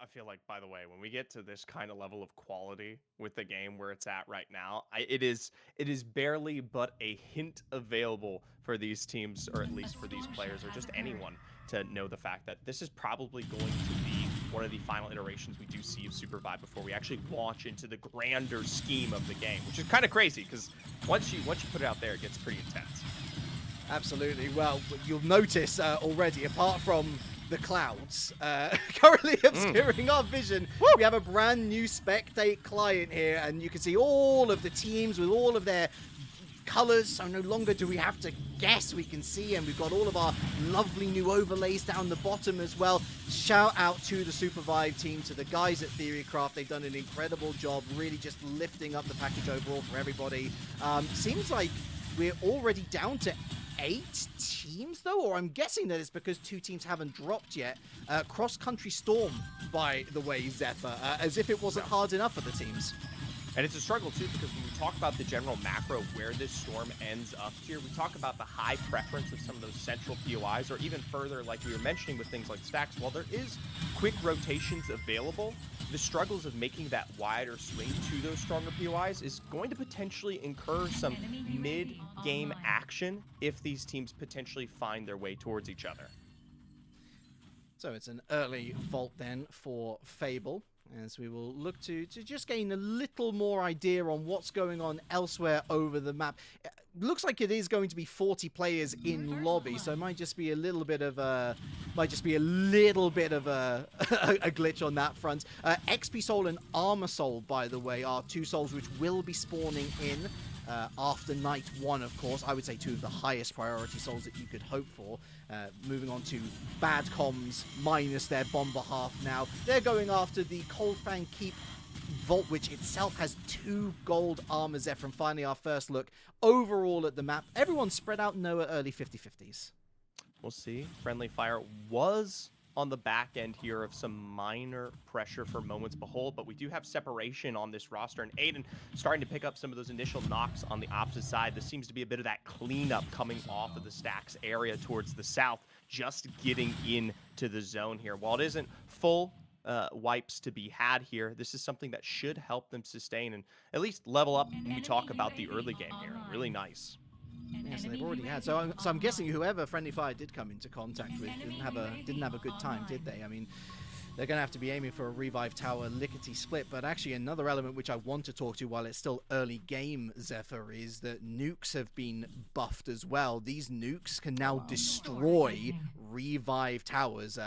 I feel like, by the way, when we get to this kind of level of quality with the game where it's at right now, it is barely but a hint available for these teams, or at least for these players, or just anyone, to know the fact that this is probably going to be one of the final iterations we do see of SUPERVIVE before we actually launch into the grander scheme of the game, which is kind of crazy because once you put it out there, it gets pretty intense. Absolutely. Well, you'll notice already, apart from the clouds currently obscuring our vision, we have a brand new Spectate client here, and you can see all of the teams with all of their colors, so no longer do we have to guess, we can see, and we've got all of our lovely new overlays down the bottom as well. Shout out to the SUPERVIVE team, to the guys at Theorycraft. They've done an incredible job, really just lifting up the package overall for everybody. Seems like we're already down to 8 teams though, or I'm guessing that it's because 2 teams haven't dropped yet. Cross Country Storm, by the way, Zephyr, as if it wasn't hard enough for the teams. And it's a struggle, too, because when we talk about the general macro where this storm ends up here, we talk about the high preference of some of those central POIs, or even further, like we were mentioning with things like stacks. While there is quick rotations available, the struggles of making that wider swing to those stronger POIs is going to potentially incur some mid-game action if these teams potentially find their way towards each other. So it's an early vault then for Fable, as we will look to just gain a little more idea on what's going on elsewhere over the map. It looks like it is going to be 40 players in lobby, so it might just be a little bit of a a glitch on that front. XP Soul and Armor Soul, by the way, are 2 souls which will be spawning in after night 1, of course. I would say 2 of the highest priority souls that you could hope for. Moving on to Bad Comms minus their bomber half now. They're going after the Cold Fang Keep vault, which itself has 2 gold armor, Zephyr. And finally, our first look overall at the map. Everyone's spread out, Noah, early 50-50s. We'll see. Friendly Fire was on the back end here of some minor pressure for Moments Behold, but we do have separation on this roster, and Aiden starting to pick up some of those initial knocks on the opposite side. This seems to be a bit of that cleanup coming off of the stacks area towards the south, just getting into the zone here. While it isn't full wipes to be had here, this is something that should help them sustain and at least level up when we talk about the early game here. Really nice. Yes, they've already had. So I'm guessing whoever Friendly Fire did come into contact with didn't have a good time, did they? I mean, they're going to have to be aiming for a Revive Tower lickety split. But actually, another element which I want to talk to while it's still early game, Zephyr, is that nukes have been buffed as well. These nukes can now destroy Revive Towers.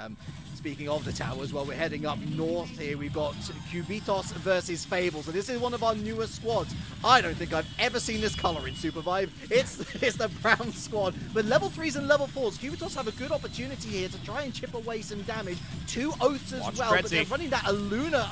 Speaking of the towers, well, we're heading up north here. We've got Cubitos versus Fable. So this is one of our newer squads. I don't think I've ever seen this color in SUPERVIVE. It's the brown squad. But level 3s and level 4s, Cubitos have a good opportunity here to try and chip away some damage. 2 Oaths as well, but they're running that Aluna,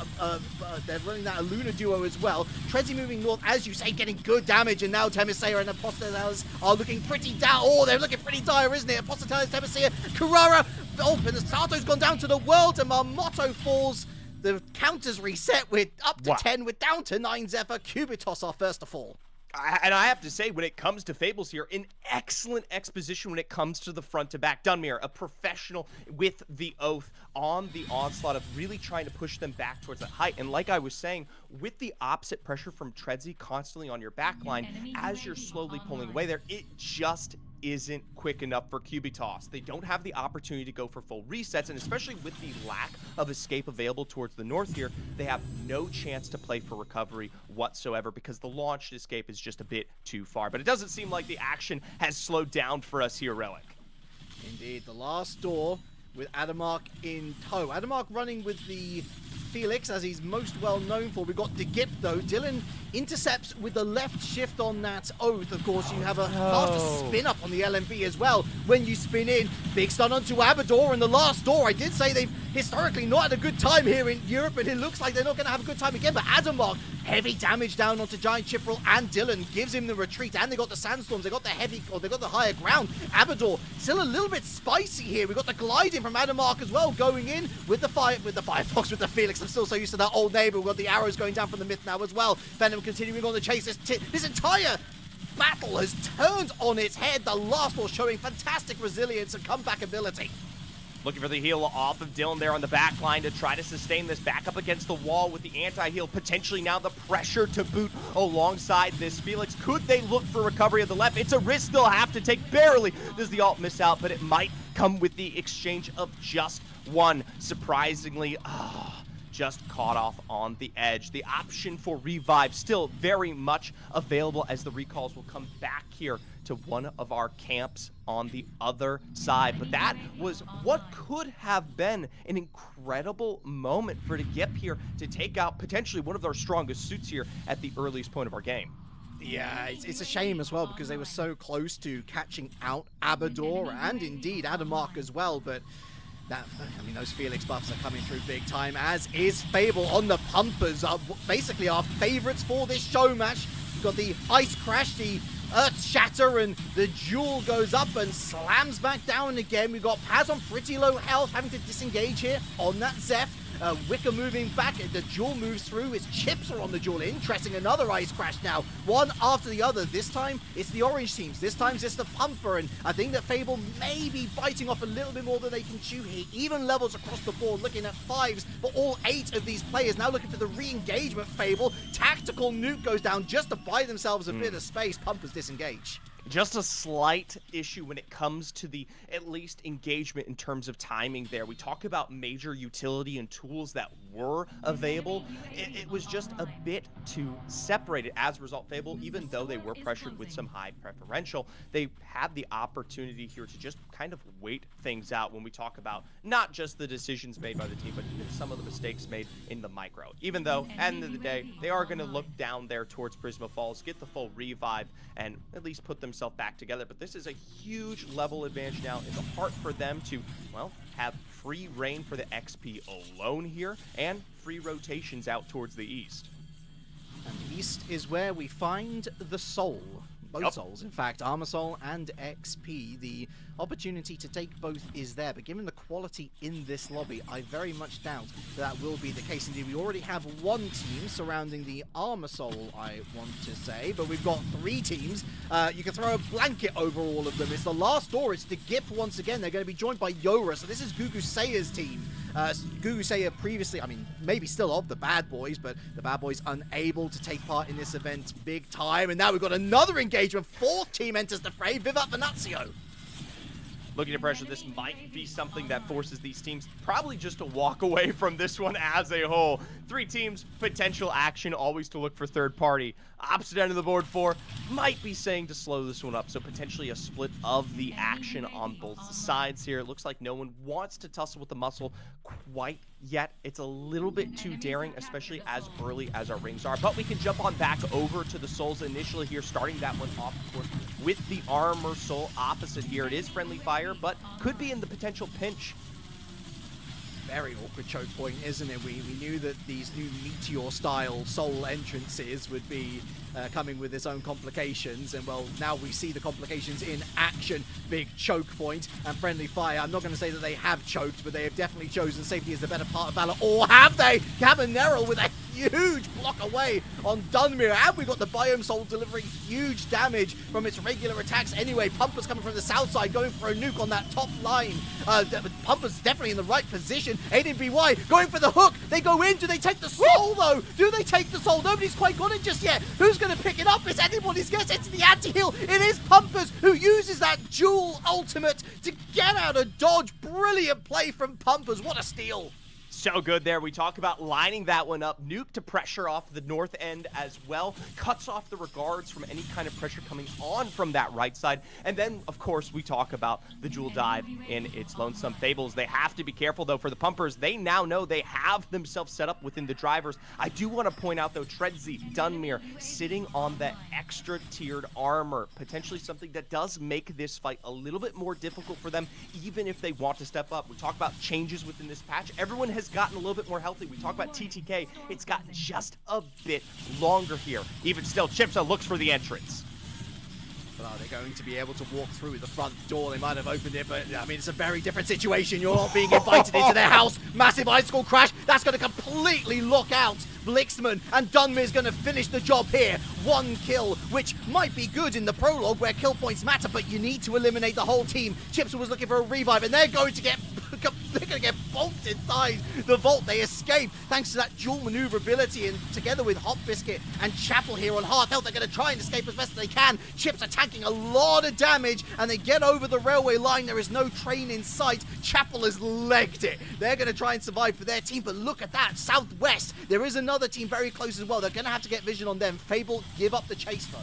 duo as well. Trezzy moving north, as you say, getting good damage, and now Temisea and Apostatalis are looking pretty down. Oh, they're looking pretty dire, isn't it? Apostatalis, Temisea, Carrara. Oh, but the Sato's gone down to the world, and Marmotto falls. The counters reset. We're up to 10. We're down to 9, Zephyr. Cubitos are first to fall. And I have to say, when it comes to Fables here, an excellent exposition when it comes to the front to back. Dunmere, a professional with the Oath on the onslaught of really trying to push them back towards that height. And like I was saying, with the opposite pressure from Trezzy constantly on your back line, as you're slowly pulling away there, it just isn't quick enough for Cubitos. They don't have the opportunity to go for full resets, and especially with the lack of escape available towards the north here, they have no chance to play for recovery whatsoever because the launched escape is just a bit too far. But it doesn't seem like the action has slowed down for us here, Reliq. Indeed, the last door with Adamark in tow. Adamark running with the Felix, as he's most well known for. We've got DeGip, though. Dylan intercepts with the left shift on that Oath. Of course, you have a faster spin up on the LMB as well. When you spin in, big stun onto Abador, and the last door. I did say they've historically not had a good time here in Europe, and it looks like they're not going to have a good time again. But Adamark, heavy damage down onto Giant Chipperel, and Dylan gives him the retreat, and they got the Sandstorms, they got the heavy, or they got the higher ground. Abador still a little bit spicy here. We got the gliding from Adamark as well, going in with the Firefox, with the Felix. I'm still so used to that old neighbor. We've got the arrows going down from the myth now as well. Venom continuing on the chase. This entire battle has turned on its head. The last door showing fantastic resilience and comeback ability. Looking for the heal off of Dylan there on the back line to try to sustain this back up against the wall with the anti-heal. Potentially now the pressure to boot alongside this Felix. Could they look for recovery of the left? It's a risk they'll have to take. Barely does the ult miss out, but it might come with the exchange of just one. Surprisingly, just caught off on the edge. The option for revive still very much available as the recalls will come back here to one of our camps on the other side. But that was what could have been an incredible moment for Gip here to take out potentially one of their strongest suits here at the earliest point of our game. Yeah, it's a shame as well because they were so close to catching out Abador and indeed Adamark as well, but those Felix buffs are coming through big time, as is Fable on the Pumpers, are basically our favorites for this show match. We've got the Ice Crash, the Earth Shatter, and the Jewel goes up and slams back down again. We've got Paz on pretty low health, having to disengage here on that Zeph. Wicker moving back, the Jewel moves through, his chips are on the Jewel. Interesting, another Ice Crash now, one after the other. This time it's the orange teams, this time it's the Pumper, and I think that Fable may be biting off a little bit more than they can chew here. Even levels across the board, looking at 5s for all 8 of these players. Now looking for the re-engagement. Fable, tactical nuke goes down just to buy themselves a bit of space. Pumpers disengage. Just a slight issue when it comes to the, at least, engagement in terms of timing there. We talk about major utility and tools that were available. It was just a bit too separated. As a result, Fable, even though they were pressured with some high preferential, they had the opportunity here to just kind of wait things out when we talk about not just the decisions made by the team, but even some of the mistakes made in the micro. Even though, at the end of the day, they are going to look down there towards Prisma Falls, get the full revive, and at least put themselves back together. But this is a huge level advantage now in the heart for them to, well, have free reign for the XP alone here and free rotations out towards the east. And the east is where we find the soul. Both souls, in fact, Armor Soul and XP. The opportunity to take both is there, but given the quality in this lobby, I very much doubt that will be the case. Indeed, we already have one team surrounding the Armor Soul, I want to say, but we've got 3 teams. You can throw a blanket over all of them. It's the last door. It's the Gip once again. They're going to be joined by Yora, so this is Gugu Saya's team. Gugu Saya previously, maybe still of the Bad Boys, but the Bad Boys unable to take part in this event big time. And now we've got another engagement. 4th team enters the fray, Vivat Venazio. Looking to pressure, this might be something that forces these teams probably just to walk away from this one as a whole. 3 teams, potential action, always to look for third party. Opposite end of the board 4 might be saying to slow this one up, so potentially a split of the action on both sides here. It looks like no one wants to tussle with the muscle quite yet. It's a little bit too daring, especially as early as our rings are, but we can jump on back over to the souls initially here, starting that one off, of course, with the Armor Soul opposite here. It is friendly fire, but could be in the potential pinch. Very awkward choke point, isn't it? We knew that these new Meteor-style soul entrances would be coming with its own complications, and well, now we see the complications in action. Big choke point and friendly fire. I'm not going to say that they have choked, but they have definitely chosen safety as the better part of valor. Or have they? Cabanero with a huge block away on Dunmere, and we got the Biome Soul delivering huge damage from its regular attacks anyway. Pumper's coming from the south side, going for a nuke on that top line. Pumper's definitely in the right position. Aiden BY going for the hook. They go in. Do they take the soul though? Do they take the soul? Nobody's quite got it just yet. Who's going to pick it up? It's anybody's guess. It's the anti-heal. It is Pumpers who uses that dual ultimate to get out a dodge. Brilliant play from Pumpers. What a steal. So good there. We talk about lining that one up. Nuke to pressure off the north end as well. Cuts off the regards from any kind of pressure coming on from that right side. And then, of course, we talk about the Jewel dive in its Lonesome Fables. They have to be careful, though, for the Pumpers. They now know they have themselves set up within the drivers. I do want to point out, though, Tredsy, Dunmere, sitting on that extra tiered armor. Potentially something that does make this fight a little bit more difficult for them, even if they want to step up. We talk about changes within this patch. Everyone has gotten a little bit more healthy. We talk about TTK. It's gotten just a bit longer here. Even still, Chipsa looks for the entrance. But are they going to be able to walk through the front door? They might have opened it, but I mean, it's a very different situation. You're not being invited into their house. Massive icicle crash. That's going to completely lock out Blixman, and Dunmere's going to finish the job here. 1 kill, which might be good in the prologue where kill points matter, but you need to eliminate the whole team. Chipsa was looking for a revive, and they're going to get they're going to get bolted inside the vault. They escape thanks to that dual maneuverability, and together with Hot Biscuit and Chapel here on hard health, they're going to try and escape as best as they can. Chips are tanking a lot of damage, and they get over the railway line. There is no train in sight. Chapel has legged it. They're going to try and survive for their team, but look at that. Southwest, there is another team very close as well. They're going to have to get vision on them. Fable give up the chase, though.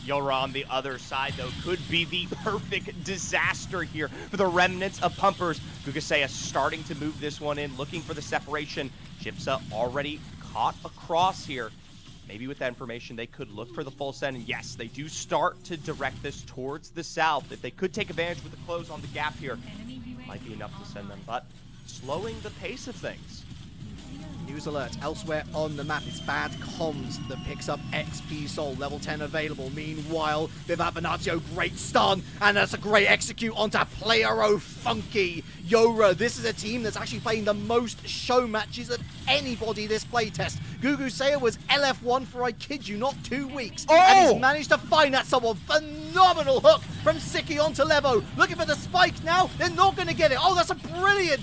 Yora on the other side, though, could be the perfect disaster here for the remnants of Pumpers. Gugasea starting to move this one in, looking for the separation. Chipsa already caught across here. Maybe with that information, they could look for the full send. And yes, they do start to direct this towards the south. If they could take advantage with the close on the gap here, might be enough to send them, but slowing the pace of things. News alert, elsewhere on the map, it's bad comms that picks up XP Soul, level 10 available. Meanwhile, Vivat Venatio, great stun, and that's a great execute onto Playero Funky. Yora, this is a team that's actually playing the most show matches of anybody this playtest. Gugasea was LF1 for, I kid you not, 2 weeks. Oh! And he's managed to find that someone. Phenomenal hook from Siki onto Levo. Looking for the spike now. They're not going to get it. Oh, that's a brilliant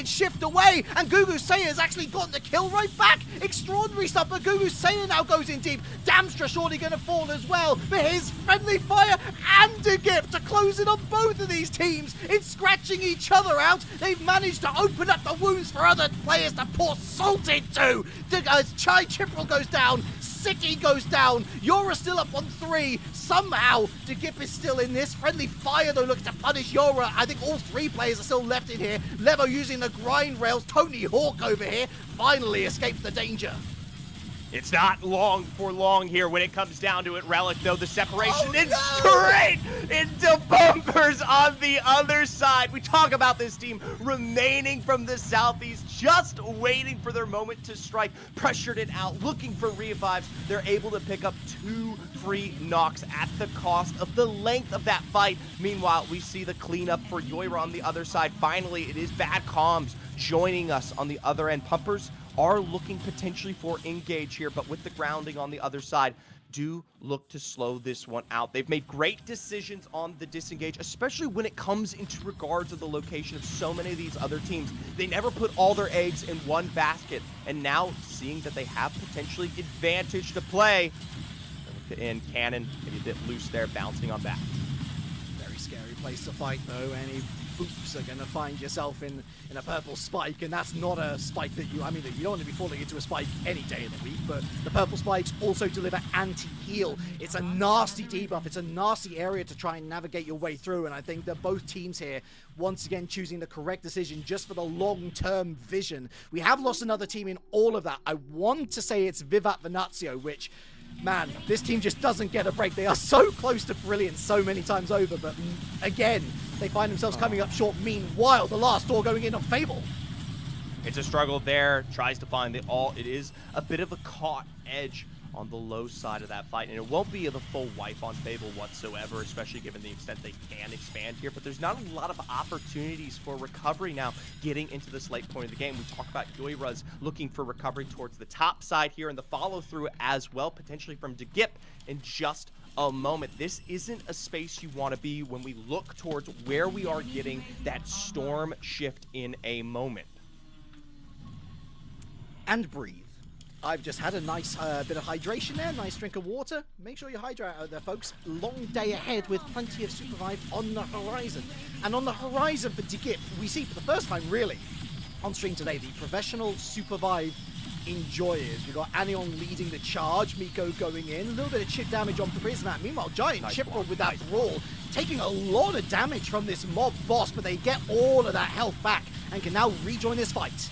shift away. And Gugasea has actually gotten the kill right back. Extraordinary stuff, but Gugasea now goes in deep. Damstra surely going to fall as well. But his friendly fire and Degip to close it on both of these teams. It's scratching each other out. They've managed to open up the wounds for other players to pour salt into. As Chai Chiprel goes down, Siki goes down. Yora still up on 3. Somehow, Degip is still in this. Friendly fire, though, looks to punish Yora. I think all 3 players are still left in here. Levo using the grind rails. Tony Hawk over here finally escapes the danger. It's not for long here when it comes down to it. Reliq, though, the separation is straight into Bumpers on the other side. We talk about this team remaining from the southeast, just waiting for their moment to strike. Pressured it out, looking for revives. They're able to pick up 2 free knocks at the cost of the length of that fight. Meanwhile, we see the cleanup for Yora on the other side. Finally, it is bad comms joining us on the other end. Pumpers are looking potentially for engage here, but with the grounding on the other side, do look to slow this one out. They've made great decisions on the disengage, especially when it comes into regards of the location of so many of these other teams. They never put all their eggs in one basket, and now seeing that they have potentially advantage to play, and Cannon maybe a bit loose there, bouncing on back. Very scary place to fight, though. Any boops are going to find yourself in a purple spike, and that's not a spike that you don't want to be falling into a spike any day of the week, but the purple spikes also deliver anti-heal. It's a nasty debuff. It's a nasty area to try and navigate your way through, and I think that both teams here, once again, choosing the correct decision just for the long-term vision. We have lost another team in all of that. I want to say it's Vivat Venatio, which, man, this team just doesn't get a break. They are so close to brilliance so many times over, but again, they find themselves coming up short. Meanwhile, the last door going in on Fable. It's a struggle there, tries to find the ult. It is a bit of a caught edge on the low side of that fight, and it won't be the full wipe on Fable whatsoever, especially given the extent they can expand here, but there's not a lot of opportunities for recovery now getting into this late point of the game. We talk about Yoira's looking for recovery towards the top side here, and the follow-through as well, potentially from Degip in just a moment. This isn't a space you want to be when we look towards where we are getting that storm shift in a moment. And breathe. I've just had a nice bit of hydration there, nice drink of water. Make sure you hydrate out there, folks. Long day ahead with plenty of SUPERVIVE on the horizon. And on the horizon for Degip, we see for the first time, really, on stream today, the professional SUPERVIVE enjoyers. We've got Anion leading the charge, Miko going in, a little bit of chip damage on Prismat. Meanwhile, Giant Chipper with that brawl, taking a lot of damage from this mob boss, but they get all of that health back and can now rejoin this fight.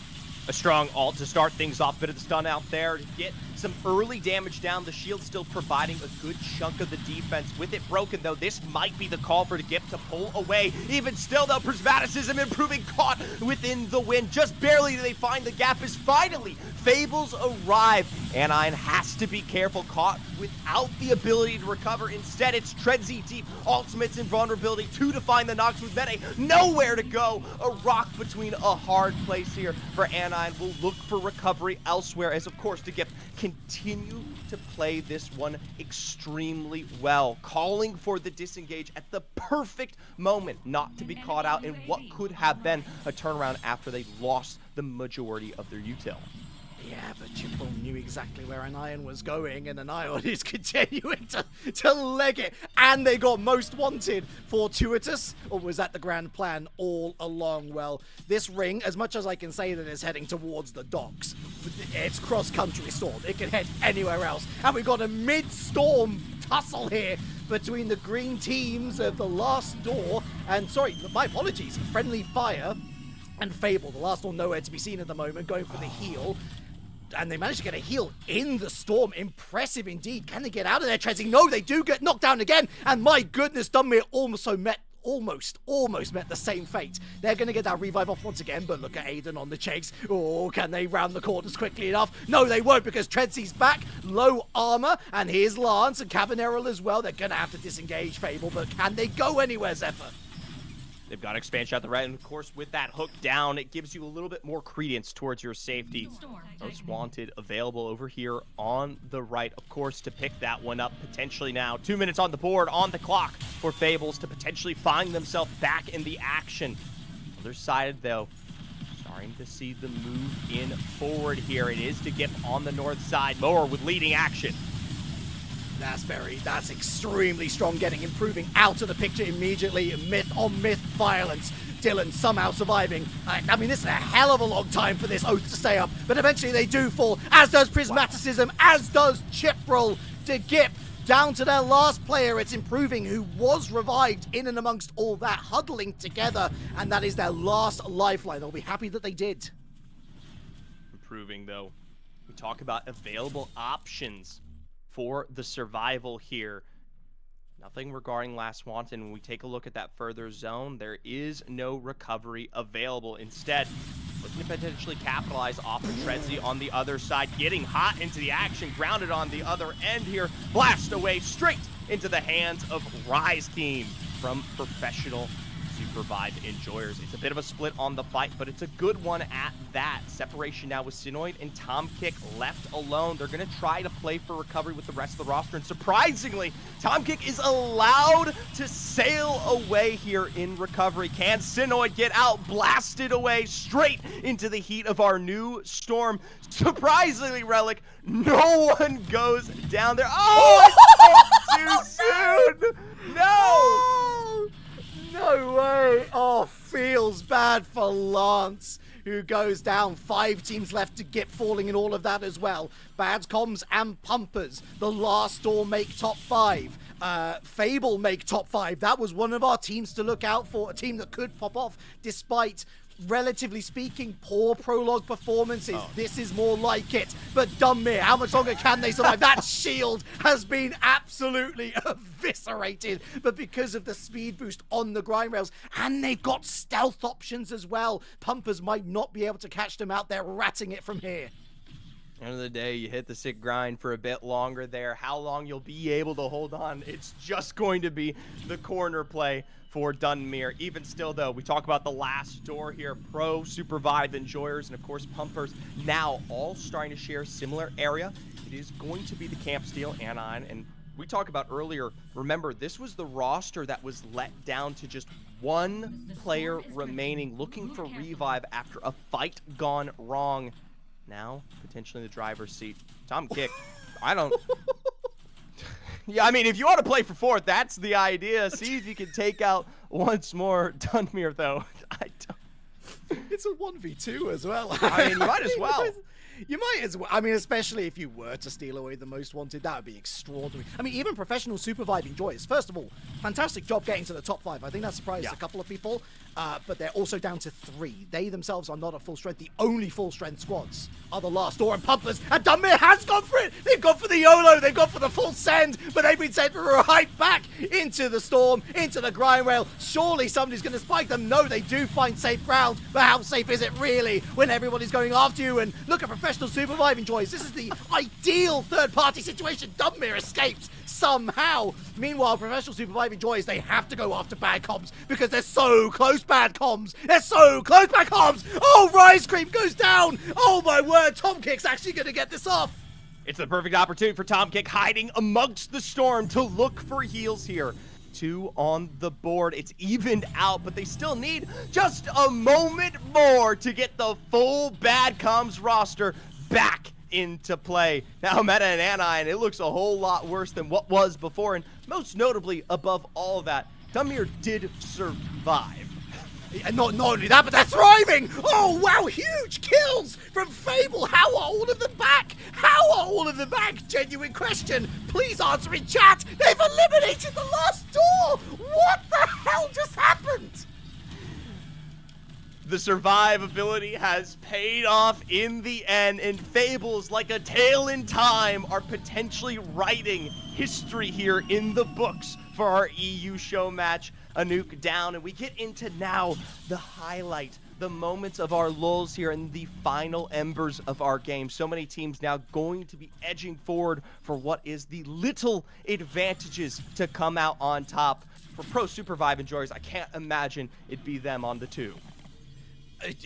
A strong ult to start things off. Bit of the stun out there to get some early damage down. The shield still providing a good chunk of the defense. With it broken, though, this might be the call for Degip to pull away. Even still, though, Prismaticism improving, caught within the wind. Just barely do they find the gap as finally Fables arrive Anine has to be careful, caught without the ability to recover. Instead, it's Treadsy deep, ultimates invulnerability, 2 to find the Nox with Mede, nowhere to go. A rock between a hard place here for Anine. Will look for recovery elsewhere as, of course, the Gift continue to play this one extremely well, calling for the disengage at the perfect moment not to be caught out in what could have been a turnaround after they lost the majority of their util. Yeah, but Chipball knew exactly where Anion was going, and Anion is continuing to leg it. And they got most wanted fortuitous, or was that the grand plan all along? Well, this ring, as much as I can say that it's heading towards the docks, it's cross-country storm. It can head anywhere else. And we've got a mid-storm tussle here between the green teams of the Last Door, and sorry, my apologies, Friendly Fire and Fable. The Last Door nowhere to be seen at the moment, going for the heal. And they managed to get a heal in the storm. Impressive indeed. Can they get out of there, Treadsy? No, they do get knocked down again. And my goodness, Dunmere almost met the same fate. They're going to get that revive off once again, but look at Aiden on the chase. Oh, can they round the corners quickly enough? No, they won't, because Treadsy's back, low armor, and here's Lance and Cavanero as well. They're going to have to disengage Fable, but can they go anywhere, Zephyr? They've got expansion at the right, and of course, with that hook down, it gives you a little bit more credence towards your safety. Most wanted available over here on the right, of course, to pick that one up potentially now. 2 minutes on the board, on the clock for Fables to potentially find themselves back in the action. Other side, though, starting to see the move in forward here. It is to get on the north side. Mower with leading action. That's extremely strong, improving out of the picture immediately. Myth on myth violence. Dylan somehow surviving. I mean, this is a hell of a long time for this Oath to stay up, but eventually they do fall, as does Prismaticism, as does Chiproll. To get down to their last player, it's Improving, who was revived in and amongst all that, huddling together, and that is their last lifeline. They'll be happy that they did. Improving, though. We talk about available options for the survival here. Nothing regarding Last Wanted. When we take a look at that further zone, there is no recovery available. Instead, looking to potentially capitalize off of Treadsy on the other side, getting hot into the action, grounded on the other end here, blast away straight into the hands of Rise Team from Professional SUPERVIVE Enjoyers. It's a bit of a split on the fight, but it's a good one at that. Separation now with Sinoid and Tomkick left alone. They're going to try to play for recovery with the rest of the roster, and surprisingly, Tomkick is allowed to sail away here in recovery. Can Sinoid get out, blasted away straight into the heat of our new storm? Surprisingly, Reliq, no one goes down there. Oh, I spoke too soon! No! No way! Oh, feels bad for Lance, who goes down. 5 teams left to get falling in all of that as well. Bads, Comms, and Pumpers. The Last Door make top 5. Fable make top 5. That was one of our teams to look out for. A team that could pop off despite, relatively speaking, poor prologue performances. This is more like it. But Dunmere, how much longer can they survive? That shield has been absolutely eviscerated. But because of the speed boost on the grind rails, and they've got stealth options as well, Pumpers might not be able to catch them out there, ratting it from here. End of the day, you hit the sick grind for a bit longer there. How long you'll be able to hold on, it's just going to be the corner play for Dunmere. Even still, though, we talk about the Last Door here. Pro, SUPERVIVE Enjoyers, and of course Pumpers, now all starting to share a similar area. It is going to be the Camp Steel, Anine, and we talked about earlier, remember, this was the roster that was let down to just one player remaining, looking for revive after a fight gone wrong. Now, potentially in the driver's seat. Tomkick, I don't... Yeah, I mean, if you want to play for 4th, that's the idea. See if you can take out once more. Dunmere, though, I don't... It's a 1v2 as well. I mean, you might as well. You might as well. I mean, especially if you were to steal away the most wanted, that would be extraordinary. I mean, even Professional SUPERVIVE Enjoyers. First of all, fantastic job getting to the top 5. I think that surprised a couple of people, but they're also down to 3. They themselves are not at full strength. The only full strength squads are the Last Door and Pumpers, and Dunmere has gone for it. They've gone for the YOLO. They've gone for the full send, but they've been sent right back into the storm, into the grind rail. Surely somebody's going to spike them. No, they do find safe ground, but how safe is it really when everybody's going after you? And look at Professional Professional Supervive enjoys. This is the ideal third-party situation. Dumbmere escaped somehow. Meanwhile, Professional Supervive enjoys. They have to go after bad comms because they're so close, bad comms. They're so close, bad comms. Oh, Rise Cream goes down. Oh, my word. Tom Kick's actually going to get this off. It's the perfect opportunity for Tom Kick, hiding amongst the storm to look for heals here. 2 on the board. It's evened out, but they still need just a moment more to get the full Bad Comms roster back into play. Now Meta and Anion, it looks a whole lot worse than what was before, and most notably, above all of that, Dumbmere did survive. And not only that, but they're thriving! Oh, wow, huge kills from Fable! How are all of them back? How are all of them back? Genuine question. Please answer in chat. They've eliminated the last door! What the hell just happened? The survivability has paid off in the end, and Fables, like a tale in time, are potentially writing history here in the books for our EU show match. A nuke down, and we get into now the highlight, the moments of our lulls here and the final embers of our game. So many teams now going to be edging forward for what is the little advantages to come out on top. For Pro SUPERVIVE enjoyers, I can't imagine it'd be them on the 2.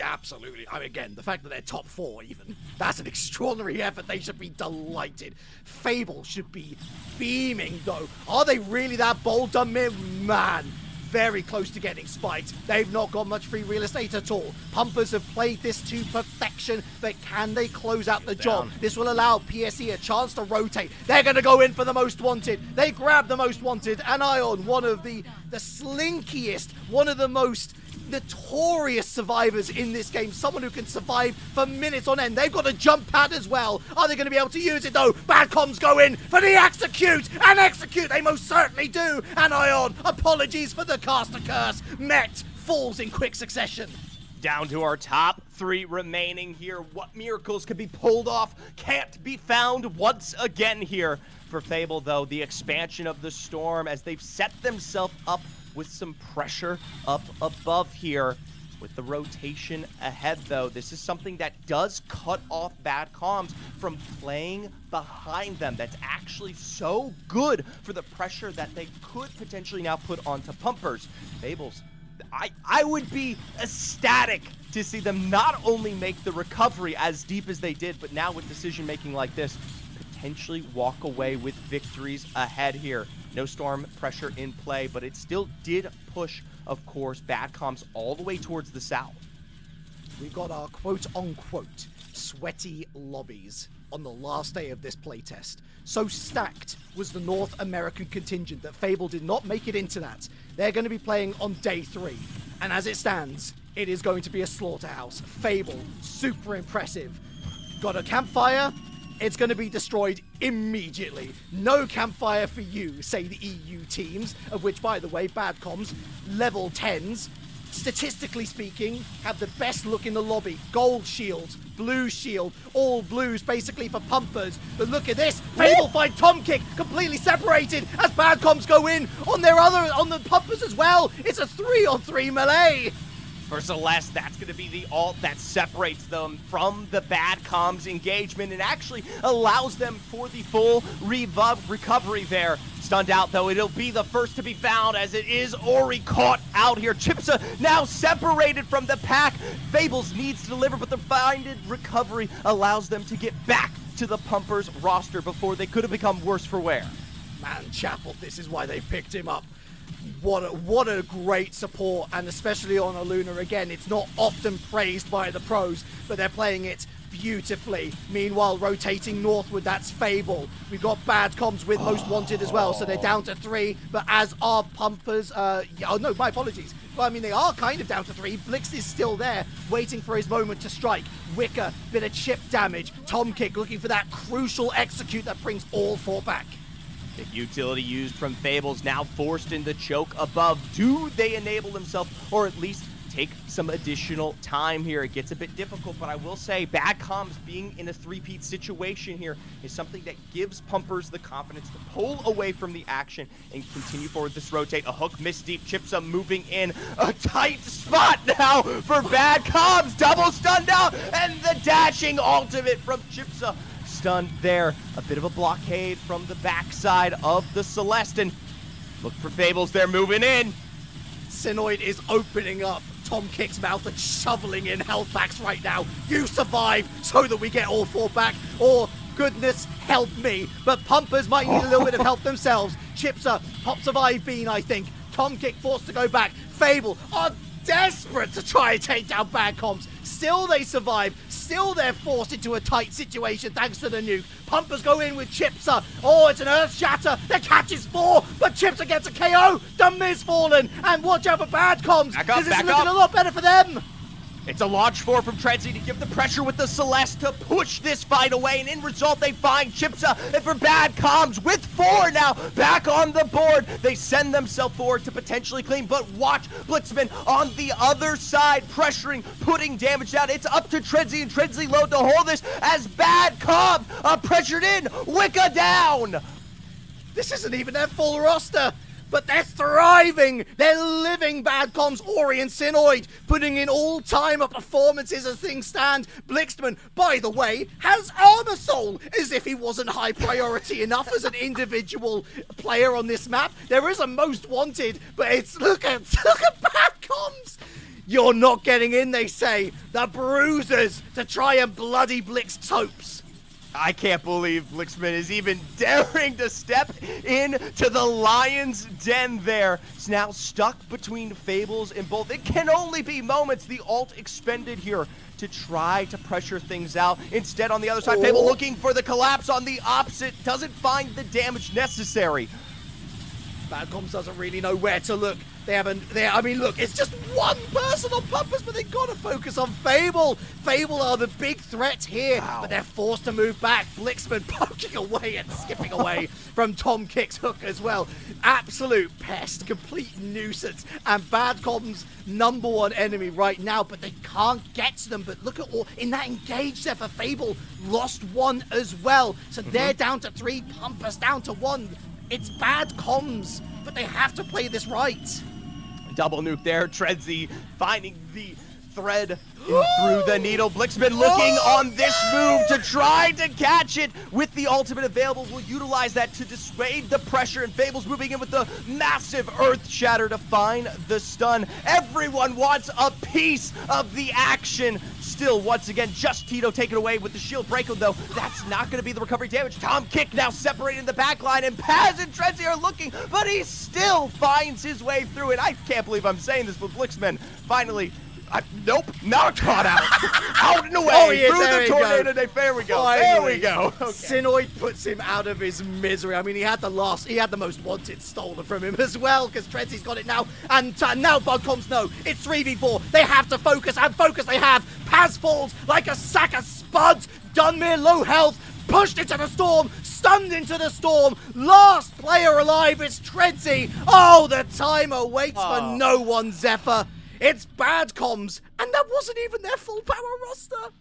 Absolutely. I mean, again, the fact that they're top 4 even, that's an extraordinary effort. They should be delighted. Fable should be beaming, though. Are they really that bold, Dumbmere? Man, very close to getting spiked. They've not got much free real estate at all. Pumpers have played this to perfection, but can they close out the job? This will allow PSE a chance to rotate. They're going to go in for the most wanted. They grab the most wanted. And Ion, one of the slinkiest, one of the most notorious survivors in this game, someone who can survive for minutes on end. They've got a jump pad as well. Are they going to be able to use it though? Bad comms go in for the execute, and execute they most certainly do. And Ion, apologies for the caster curse, Met falls in quick succession. Down to our top 3 remaining here. What miracles could be pulled off can't be found once again here. For Fable though, the expansion of the storm as they've set themselves up with some pressure up above here. With the rotation ahead though, this is something that does cut off bad comms from playing behind them. That's actually so good for the pressure that they could potentially now put onto pumpers. Fables, I would be ecstatic to see them not only make the recovery as deep as they did, but now with decision making like this, potentially walk away with victories ahead here. No storm pressure in play, but it still did push, of course, bad comms all the way towards the south. We've got our quote-unquote sweaty lobbies on the last day of this playtest. So stacked was the North American contingent that Fable did not make it into that. They're going to be playing on day 3. And as it stands, it is going to be a slaughterhouse. Fable, super impressive. Got a campfire. It's going to be destroyed immediately. No campfire for you, say the EU teams, of which, by the way, bad comms, level 10s, statistically speaking, have the best look in the lobby. Gold shield, blue shield, all blues basically for pumpers. But look at this, Fable find Tom Kick completely separated as bad comms go in on the pumpers as well. It's a 3-on-3 melee. For Celeste, that's going to be the ult that separates them from the bad comms engagement and actually allows them for the full recovery there. Stunned out, though, it'll be the first to be found as it is Ori caught out here. Chipsa now separated from the pack. Fables needs to deliver, but the finded recovery allows them to get back to the Pumpers roster before they could have become worse for wear. Man, Chapel, this is why they picked him up. What a great support, and especially on Aluna again, it's not often praised by the pros, but they're playing it beautifully. Meanwhile, rotating northward, that's Fable. We've got bad comms with Most Wanted as well, so they're down to 3, but as are Pumpers, oh no, my apologies. Well, I mean, they are kind of down to 3. Blix is still there, waiting for his moment to strike. Wicker, bit of chip damage. Tom Kick looking for that crucial execute that brings all 4 back. The utility used from Fables now forced in the choke above. Do they enable themselves, or at least take some additional time here. It gets a bit difficult, but I will say bad comms being in a three-peat situation here is something that gives pumpers the confidence to pull away from the action and continue forward this rotate. A hook missed deep. Chipsa moving in. A tight spot now for bad comms. Double stun now, and the dashing ultimate from Chipsa. Stunned there. A bit of a blockade from the backside of the Celestin. Look for Fables. They're moving in. Sinoid is opening up Tom Kick's mouth and shoveling in health packs right now. You survive so that we get all 4 back, or goodness help me, but pumpers might need a little bit of help themselves. Chipsa pops of Bean, I think. Tom Kick forced to go back. Fable are desperate to try and take down bad comms. Still they survive. Still they're forced into a tight situation thanks to the nuke. Pumpers go in with Chipsa. Oh, it's an earth shatter. The catch is 4, but Chipsa gets a KO. The Miz fallen. And watch out for bad comms. This is looking a lot better for them. It's a launch 4 from Trenzy to give the pressure with the Celeste to push this fight away, and in result they find Chipsa, and for bad comms with 4 now back on the board, they send themselves forward to potentially clean, but watch Blitzman on the other side pressuring, putting damage down. It's up to Trenzy, and Trenzy load to hold this as bad comms are pressured in. Wicca down. This isn't even their full roster, but they're thriving. They're living bad comms. Ori and Sinoid putting in all-timer performances as things stand. Blixman, by the way, has Armor Soul, as if he wasn't high priority enough as an individual player on this map. There is a most wanted, but it's look at bad comms. You're not getting in, they say. The bruisers to try and bloody Blix Topes. I can't believe Blixman is even daring to step into the lion's den there. It's now stuck between Fables and both. It can only be moments. The ult expended here to try to pressure things out. Instead, on the other side, Fable looking for the collapse on the opposite. Doesn't find the damage necessary. Bad comms doesn't really know where to look. I mean, look, it's just one person on Pumpers, but they gotta focus on Fable. Fable are the big threat here, but they're forced to move back. Blixman poking away and skipping away from Tom Kick's hook as well. Absolute pest, complete nuisance, and bad comms #1 enemy right now, but they can't get to them. But look at all in that engage there for Fable, lost 1 as well. So they're down to 3, Pumpers down to 1. It's bad comms, but they have to play this right. Double nuke there. Trenzy finding the thread through the needle. Blixman looking on this move to try to catch it with the ultimate available. Will utilize that to dissuade the pressure, and Fable's moving in with the massive earth shatter to find the stun. Everyone wants a piece of the action. Still, once again, just Tito taken away with the shield break, though. That's not going to be the recovery damage. Tom Kick now separating the back line, and Paz and Trenzy are looking, but he still finds his way through it. I can't believe I'm saying this, but Blixman finally... nope, not caught out. Out and away through the tornado. There we go. There we go. Okay. Sinoid puts him out of his misery. I mean, he had the most wanted stolen from him as well, because Trenzy's got it now. And now Bugcoms know it's 3v4. They have to focus, and focus they have. Paz falls like a sack of spuds. Dunmere low health. Pushed into the storm, stunned into the storm. Last player alive is Trenzy. Oh, the timer waits for no one, Zephyr. It's bad comms, and that wasn't even their full power roster.